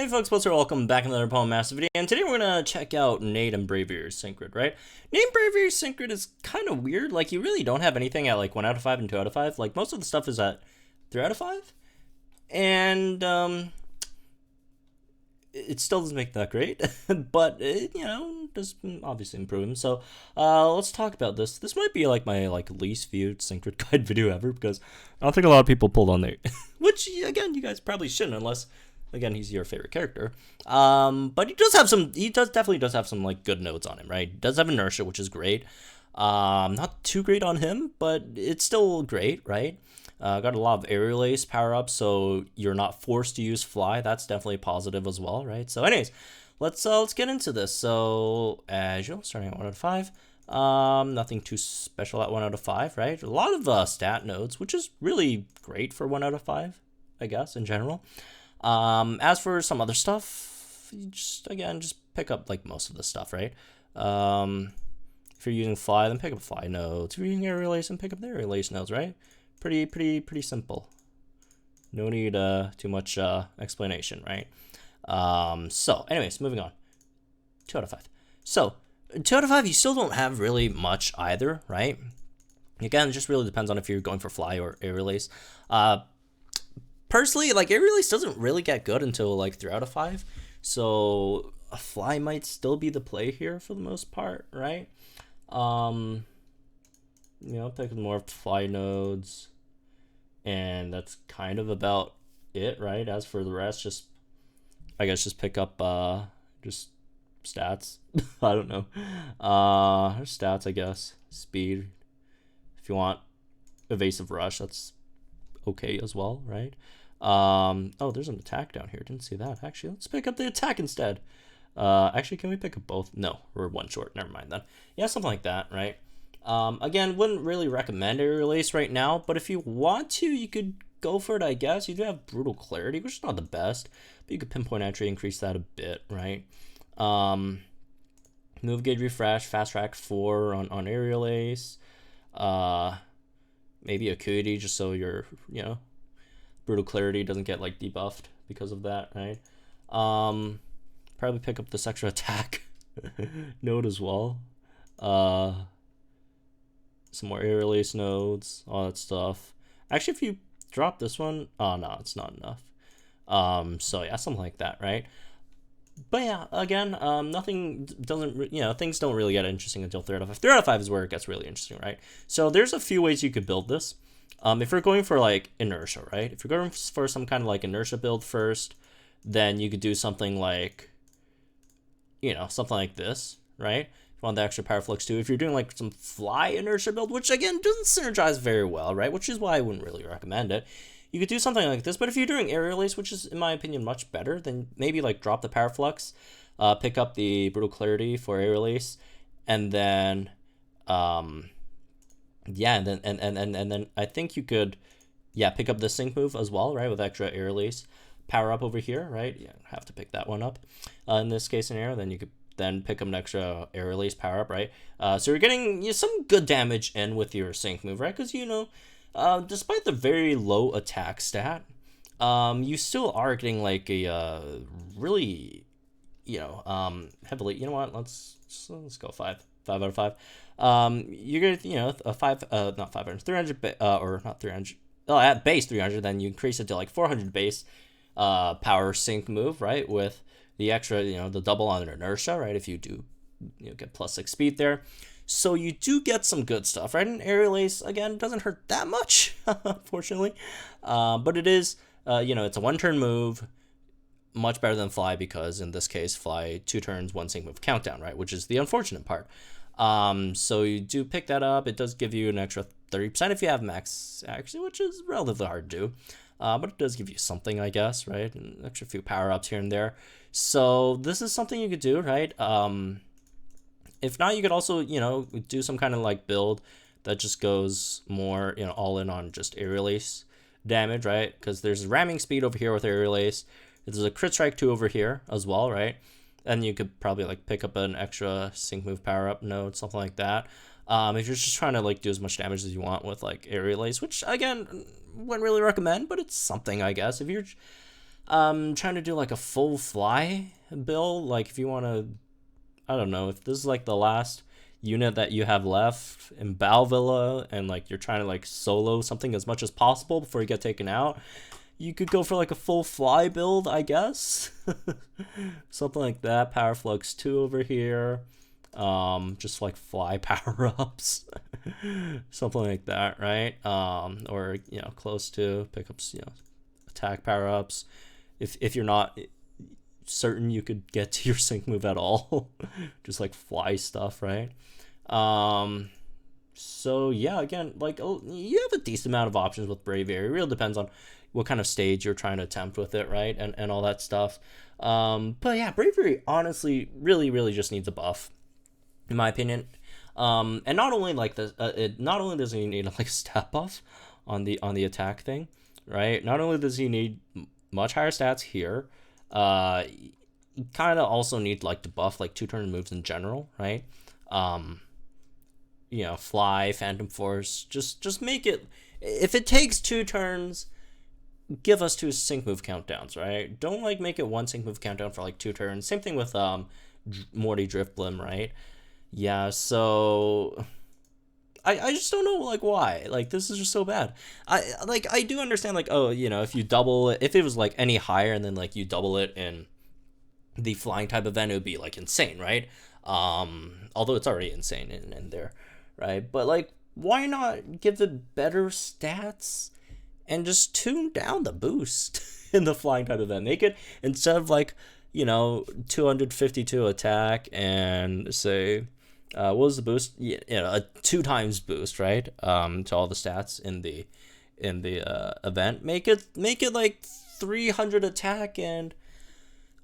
Hey folks, what's up? Welcome back to another Poem Master video, and today we're gonna check out Nate and Braviary's Synchrid, right? Nate and Braviary's Synchrid is kind of weird. Like, you really don't have anything at like 1 out of 5 and 2 out of 5. Like, most of the stuff is at 3 out of 5, and it still doesn't make that great, but it, does obviously improve them. So let's talk about this. This might be like my least viewed Synchrid guide video ever, because I don't think a lot of people pulled on Nate, which again, you guys probably shouldn't, unless again he's your favorite character. But he definitely does have some like good notes on him, right? He does have inertia, which is great. Not too great on him, but it's still great, right? Got a lot of aerial ace power ups, so you're not forced to use fly. That's definitely positive as well, right? So anyways, let's get into this. So as usual, starting at 1 out of 5. Nothing too special at 1 out of 5, right? A lot of stat nodes, which is really great for 1 out of 5, I guess, in general. As for some other stuff, you just pick up like most of the stuff, right? If you're using fly, then pick up fly nodes. If you're using aerial ace, then pick up the aerial ace nodes, right? Pretty simple. No need too much explanation, right? So anyways, moving on. 2 out of 5. So 2 out of 5, you still don't have really much either, right? Again, it just really depends on if you're going for fly or aerial ace. Personally, like, aerial ace doesn't really get good until like 3 out of 5, so a fly might still be the play here for the most part, right? Pick more fly nodes, and that's kind of about it, right? As for the rest, I guess just pick up just stats. I don't know. Stats, I guess. Speed, if you want. Evasive rush, that's okay as well, right? Oh, there's an attack down here. Didn't see that. Actually, let's pick up the attack instead. Actually, can we pick up both? No, we're one short. Never mind then. Yeah, something like that, right? Again, wouldn't really recommend aerial ace right now, but if you want to, you could go for it, I guess. You do have brutal clarity, which is not the best, but you could pinpoint entry, increase that a bit, right? Move gauge refresh, fast track 4 on aerial ace. Maybe acuity, just so your brutal clarity doesn't get like debuffed because of that, right? Probably pick up this extra attack node as well. Some more aerial ace nodes, all that stuff. Actually, if you drop this one, oh no, it's not enough. So yeah, something like that, right? But yeah, again, nothing doesn't, things don't really get interesting until 3 out of 5. 3 out of 5 is where it gets really interesting, right? So there's a few ways you could build this. If you're going for like inertia, right? If you're going for some kind of like inertia build first, then you could do something like, something like this, right? If you want the extra power flux too. If you're doing like some fly inertia build, which again doesn't synergize very well, right? Which is why I wouldn't really recommend it. You could do something like this, but if you're doing aerial ace, which is in my opinion much better, then maybe like drop the power flux, pick up the brutal clarity for aerial ace, and then yeah, and then I think you could pick up the sync move as well, right, with extra aerial ace power up over here, right? Yeah, have to pick that one up in this case scenario. Then you could pick up an extra aerial ace power up, right? So you're getting some good damage in with your sync move, right? Because despite the very low attack stat, you still are getting like a really, heavily. You know what? Let's go 5 out of 5. You're gonna a 5, not 500, 300, or not 300. Oh, at base 300, then you increase it to like 400 base, power sync move, right? With the extra, the double on inertia, right? If you do, get +6 speed there. So you do get some good stuff, right? And aerial ace, again, doesn't hurt that much, unfortunately. But it is, it's a 1-turn move, much better than fly, because in this case, fly 2 turns, 1 sync move countdown, right? Which is the unfortunate part. So you do pick that up. It does give you an extra 30% if you have max, actually, which is relatively hard to do. But it does give you something, I guess, right? An extra few power-ups here and there. So this is something you could do, right? If not, you could also, do some kind of like build that just goes more, all in on just aerial ace damage, right? Because there's ramming speed over here with aerial ace. There's a crit strike 2 over here as well, right? And you could probably like pick up an extra sync move power up node, something like that. If you're just trying to like do as much damage as you want with like aerial ace, which again wouldn't really recommend, but it's something, I guess. If you're Trying to do like a full fly build. Like if you want to, I don't know, if this is like the last unit that you have left in Balvilla and like you're trying to like solo something as much as possible before you get taken out, you could go for like a full fly build, I guess. Something like that. Power Flux 2 over here. Just like fly power-ups. Something like that, right? Or, close to pickups, attack power-ups. If you're not certain you could get to your sync move at all, just like fly stuff, right? So yeah, again, like you have a decent amount of options with Braviary. It really depends on what kind of stage you're trying to attempt with it, right? And all that stuff. But yeah, Braviary honestly really just needs a buff, in my opinion. And not only like it not only does he need like a stat buff on the attack thing, right? Not only does he need much higher stats here, you kind of also need like to buff like 2-turn moves in general, right? Fly, Phantom Force, just make it, if it takes 2 turns, give us 2 sync move countdowns, right? Don't like make it 1 sync move countdown for like 2 turns. Same thing with Morty Driftblim, right? Yeah, so I just don't know like why. Like this is just so bad. I do understand like, oh, if you double it, if it was like any higher and then like you double it in the flying type event, it would be like insane, right? Although it's already insane in there, right? But like, why not give it better stats and just tune down the boost in the flying type event? Make it, instead of like 252 attack and say, what was the boost? A 2 times boost, right? To all the stats in the event. Make it like 300 attack and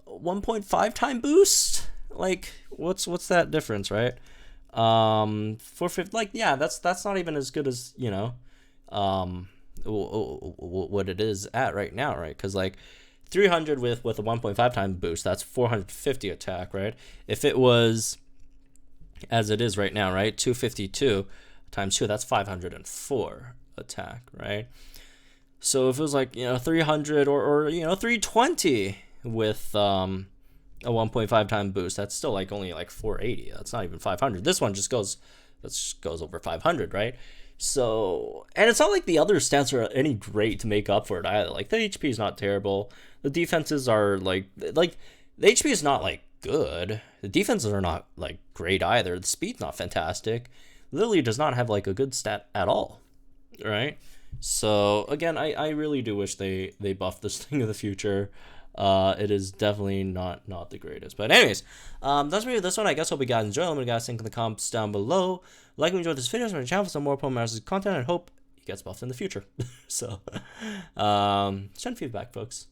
1.5 time boost. Like what's that difference, right? 450, like, yeah, that's not even as good as what it is at right now, right? Because like 300 with a 1.5 time boost, that's 450 attack, right? If it was as it is right now, right, 252 times 2, that's 504 attack, right? So if it was like 300 or 320 with a 1.5 time boost, that's still like only like 480. That's not even 500. This one just goes over 500, right? So, and it's not like the other stats are any great to make up for it either. Like the HP is not terrible. The defenses are like the HP is not like good. The defenses are not like great either. The speed's not fantastic. Lily does not have like a good stat at all, right? So again, I really do wish they buff this thing in the future. It is definitely not the greatest. But anyways, that's really this one. I guess hope you guys enjoy. Let me guys think in the comments down below. Like and enjoy this video. Subscribe to the channel for some more Pokemon Masters content. And hope he gets buffed in the future. So, send feedback, folks.